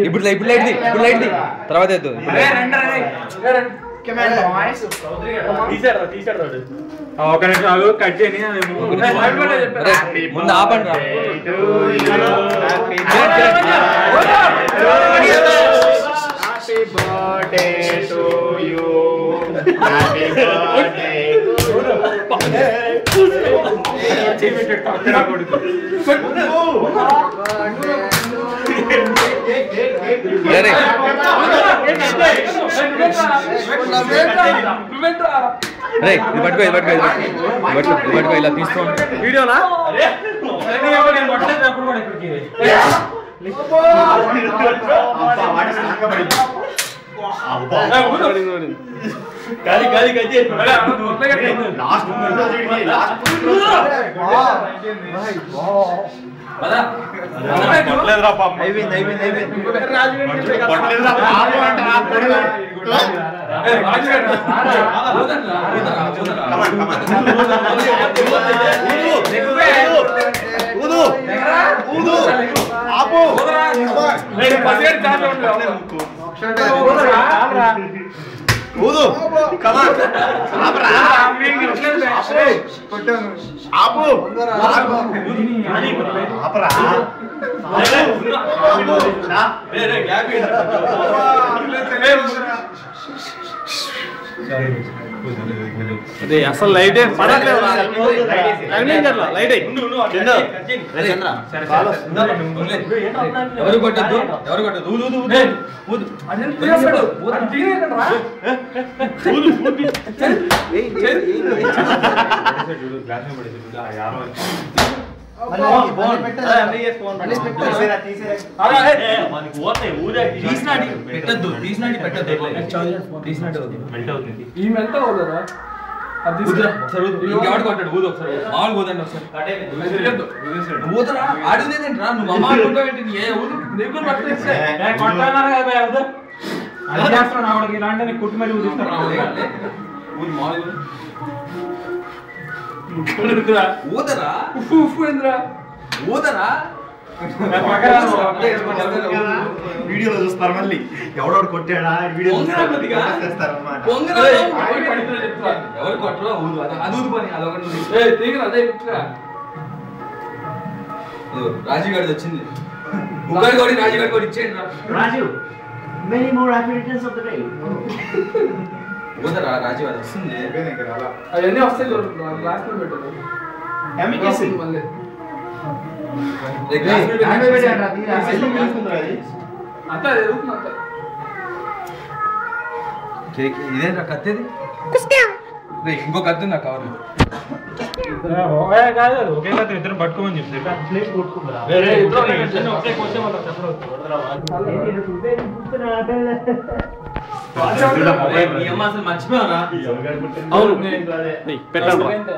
ఇప్పుడు లైట్ తర్వాత ఒక నిమిషం కట్ చేయని ముందు ఆపండి రా. Happy birthday to you. Happy birthday to పట్టుకో ఇలా తీసుకోండి వీడియోనా అదే అసలు లైటే పడట్లేదు లైట్ ఎవరు కొట్టద్దు ఆడిందేంట్రా నువ్వు అమ్మ ఇలాంటి కుట్టి మరి ఊదరా ఊదరా వీడియోలో చూస్తారు మళ్ళీ ఎవడోడు కొట్టాడా వీడియో ఎవరు కొట్టరా అది ఊదు పని అదొకటి రాజీవ్ గారి వచ్చింది ముగ్గురు కూడా రాజీవ్ గారి కూడా ఇచ్చేయండి రాజు many more happy returns of the day ఊదరా Rajiv అది వస్తుంది అవన్నీ వస్తాయి లాస్ట్ లో పెట్టారు మళ్ళీ ఇదేంట్రా కత్తేది ఇంకో కత్తి నా కవర్ కాదు ఒకే కత్తి ఇద్దరు పట్టుకోమని చెప్తే అసలు మర్చిపోయారా అవును పెట్టండి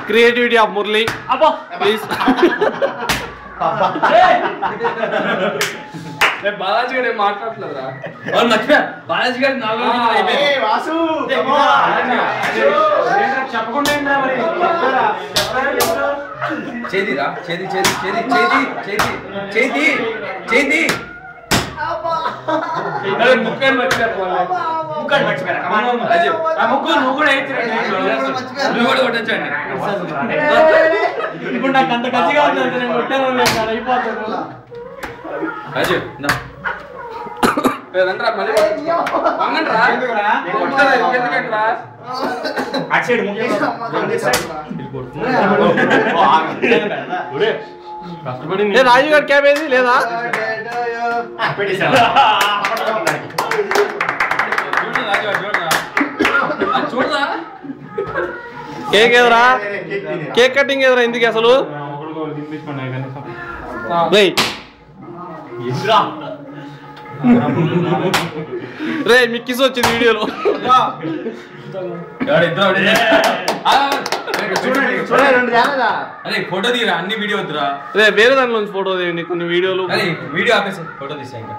creativity of Murali please Balaji గారు ఏం మాట్లాడలేదురా మర్చిపోయా బాలాజీ గారు చెప్పకుండా చేదిరా చేది చేది చేది చేది చేది చేది చేది ముక్కని మర్చిపోయారు ముగ్గురు నువ్వు కూడా కొట్టండి ఇప్పుడు నాకు అంత గట్టిగా ఉంది నేను కొట్టాను అయిపోతాను రాజు లేదంటే మళ్ళీ రాజు గారు క్యాబ్ ఏది లేదా చూడరా కేక్ ఎదురా కేక్ కటింగ్ ఎదురా ఎందుకు అసలు రే మిక్కిస్ వచ్చింది వీడియోలో అరే ఫోటో తీరా అన్ని వీడియో వద్దురా రే వేరే దానిలో ఫోటో తీయండి కొన్ని వీడియోలు వీడియో ఆపేసి ఫోటో తీసా ఇంకా